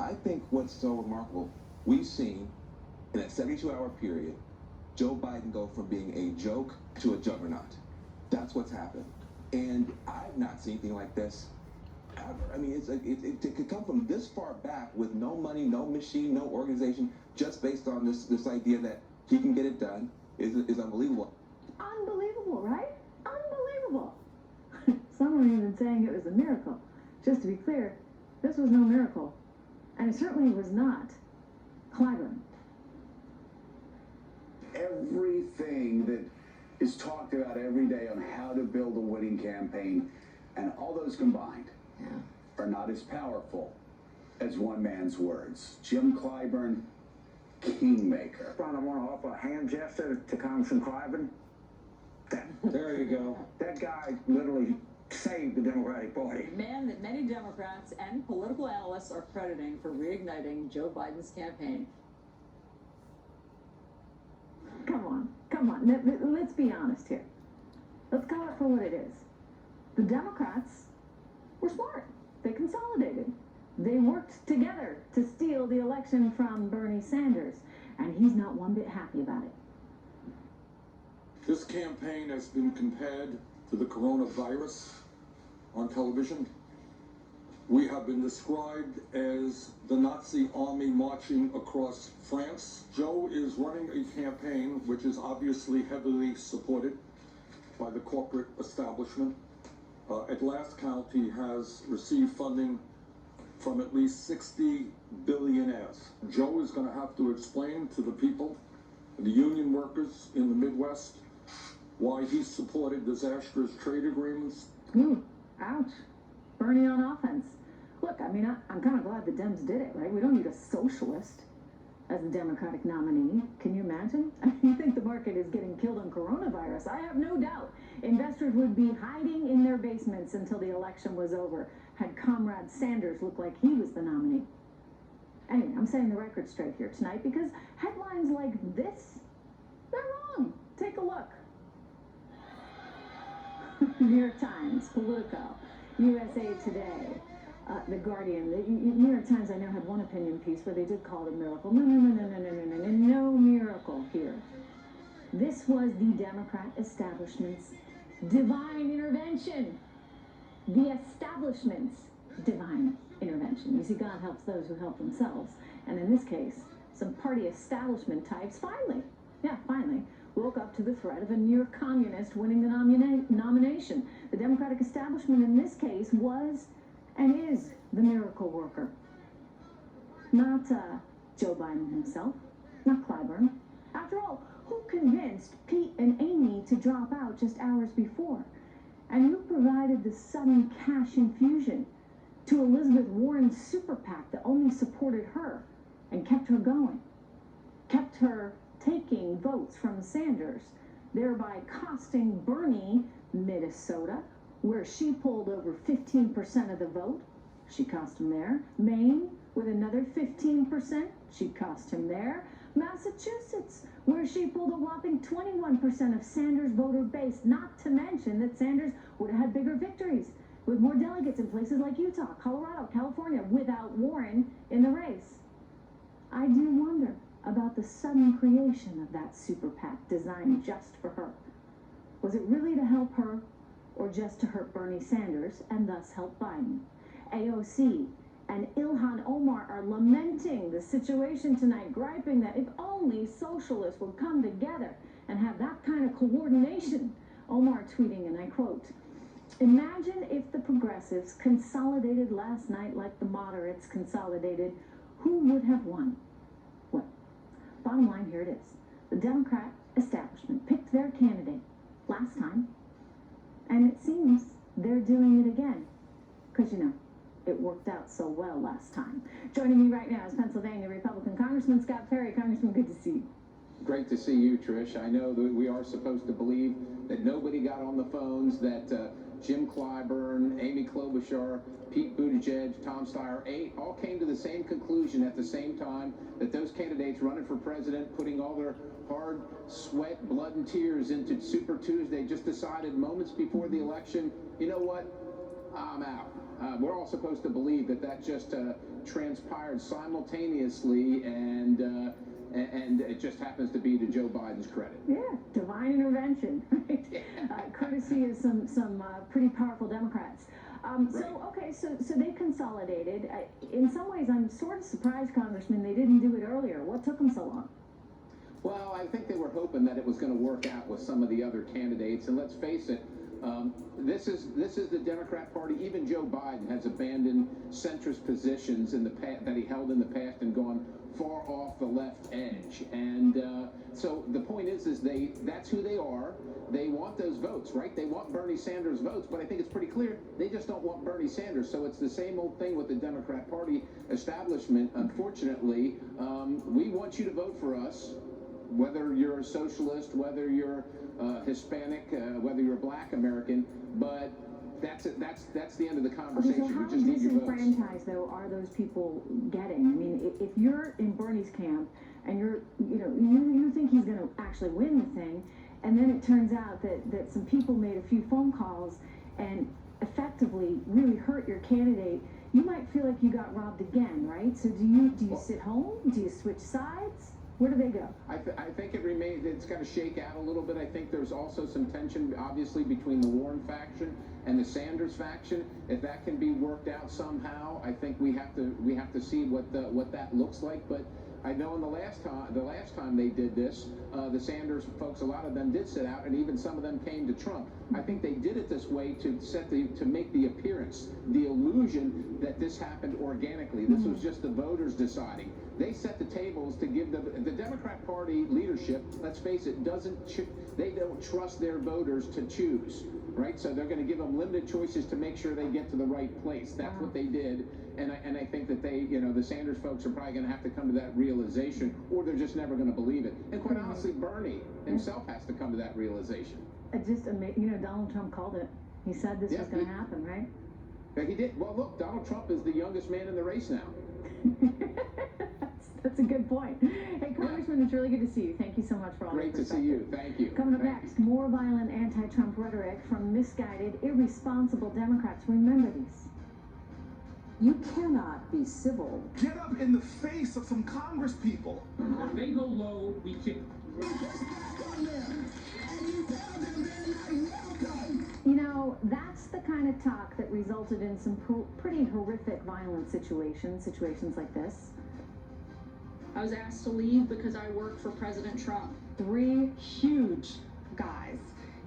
I think what's so remarkable, we've seen in that 72-hour period, Joe Biden go from being a joke to a juggernaut. That's what's happened. And I've not seen anything like this ever. I mean, it could come from this far back with no money, no machine, no organization, just based on this idea that he can get it done is unbelievable. Unbelievable, right? Unbelievable. Some were even saying it was a miracle. Just to be clear, this was no miracle. And it certainly was not Clyburn. Everything that is talked about every day on how to build a winning campaign, and all those combined are not as powerful as one man's words. Jim Clyburn, kingmaker. I want to offer a hand gesture to Congressman Clyburn. There you go. That guy literally saved the Democratic Party. A man that many Democrats and political analysts are crediting for reigniting Joe Biden's campaign. Come on, let's be honest here. Let's call it for what it is. The Democrats were smart. They consolidated. They worked together to steal the election from Bernie Sanders, and he's not one bit happy about it. This campaign has been compared to the coronavirus on television. We have been described as the Nazi army marching across France. Joe is running a campaign which is obviously heavily supported by the corporate establishment. At last count, he has received funding from at least 60 billionaires. Joe is going to have to explain to the people, the union workers in the Midwest, why he supported disastrous trade agreements. Ouch. Bernie on offense. Look, I mean, I'm kind of glad the Dems did it, right? We don't need a socialist as the Democratic nominee. Can you imagine? I mean, you think the market is getting killed on coronavirus? I have no doubt investors would be hiding in their basements until the election was over, had Comrade Sanders look like he was the nominee. Anyway, I'm setting the record straight here tonight because headlines like this, they're wrong. Take a look. New York Times, Politico, USA Today, The Guardian. The New York Times, I know, had one opinion piece where they did call it a miracle. No miracle here. This was the Democrat establishment's divine intervention. The establishment's divine intervention. You see, God helps those who help themselves. And in this case, some party establishment types finally woke up to the threat of a near communist winning the nomination. The Democratic establishment in this case was and is the miracle worker. Not Joe Biden himself, not Clyburn. After all, who convinced Pete and Amy to drop out just hours before? And who provided the sudden cash infusion to Elizabeth Warren's super PAC that only supported her and kept her going? Kept her taking votes from Sanders, thereby costing Bernie Minnesota, where she pulled over 15% of the vote. She cost him there. Maine, with another 15%, she cost him there. Massachusetts, where she pulled a whopping 21% of Sanders' voter base, not to mention that Sanders would have had bigger victories with more delegates in places like Utah, Colorado, California, without Warren in the race. I do wonder about the sudden creation of that super PAC designed just for her. Was it really to help her or just to hurt Bernie Sanders and thus help Biden? AOC and Ilhan Omar are lamenting the situation tonight, griping that if only socialists would come together and have that kind of coordination. Omar tweeting, and I quote, "Imagine if the progressives consolidated last night like the moderates consolidated, who would have won?" Well, bottom line, here it is. The Democrat establishment picked their candidate last time, and it seems they're doing it again. Because, you know, it worked out so well last time. Joining me right now is Pennsylvania Republican Congressman Scott Perry. Congressman, good to see you. Great to see you, Trish. I know that we are supposed to believe that nobody got on the phones, that Jim Clyburn, Amy Klobuchar, Pete Buttigieg, Tom Steyer, all came to the same conclusion at the same time, that those candidates running for president, putting all their hard sweat, blood, and tears into Super Tuesday, just decided moments before the election, you know what, I'm out. we're all supposed to believe that that just transpired simultaneously, and it just happens to be to Joe Biden's credit. Yeah, divine intervention, right? Courtesy of some pretty powerful Democrats. So they consolidated. In some ways, I'm sort of surprised, Congressman, they didn't do it earlier. What took them so long? Well, I think they were hoping that it was going to work out with some of the other candidates, and let's face it, this is the Democrat Party. Even Joe Biden has abandoned centrist positions in the past that he held in the past and gone far off the left edge. And so the point is that's who they are. They want those votes, right? They want Bernie Sanders votes, but I think it's pretty clear they just don't want Bernie Sanders. So it's the same old thing with the Democrat Party establishment. Unfortunately, we want you to vote for us, whether you're a socialist, whether you're Hispanic, whether you're a Black American, but that's the end of the conversation. Okay, so how we just need your votes. disenfranchised, though, are those people getting? I mean, if you're in Bernie's camp and you think he's going to actually win the thing, and then it turns out that some people made a few phone calls and effectively really hurt your candidate, you might feel like you got robbed again, right? So do you sit home? Do you switch sides? Where do they go? I think it's going to shake out a little bit. I think there's also some tension, obviously, between the Warren faction and the Sanders faction. If that can be worked out somehow, I think we have to see what that looks like. But I know in the last time they did this, the Sanders folks, a lot of them did sit out, and even some of them came to Trump. I think they did it this way to make the appearance, the illusion that this happened organically. This was just the voters deciding. They set the tables to give the Democrat Party leadership, let's face it, they don't trust their voters to choose, right? So they're going to give them limited choices to make sure they get to the right place. That's what they did. And I think that the Sanders folks are probably going to have to come to that realization, or they're just never going to believe it. And quite honestly, Bernie himself has to come to that realization. Donald Trump called it. He said this was going to happen, right? Yeah, he did. Well, look, Donald Trump is the youngest man in the race now. That's a good point. Hey, Congressman, it's really good to see you. Thank you so much for all Great to see you. Thank you. Coming up next, more violent anti-Trump rhetoric from misguided, irresponsible Democrats. Remember these. You cannot be civil. Get up in the face of some Congress people. If they go low, we kick. That's the kind of talk that resulted in some pretty horrific violent situations like this. I was asked to leave because I worked for President Trump. 3 huge guys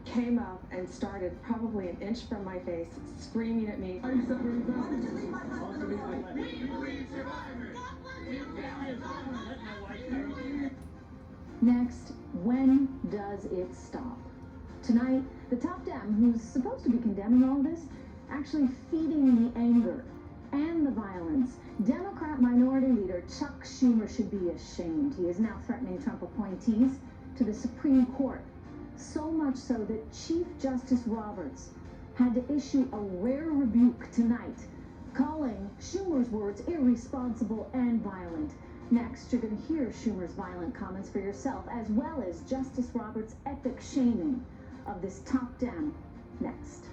came up and started probably an inch from my face, screaming at me. Why did you leave my Next, when does it stop? Tonight, the top Dem, who's supposed to be condemning all this, actually feeding the anger and the violence. Democrat Minority Leader Chuck Schumer should be ashamed. He is now threatening Trump appointees to the Supreme Court. So much so that Chief Justice Roberts had to issue a rare rebuke tonight, calling Schumer's words irresponsible and violent. Next, you're going to hear Schumer's violent comments for yourself, as well as Justice Roberts' epic shaming of this top Dem. Next.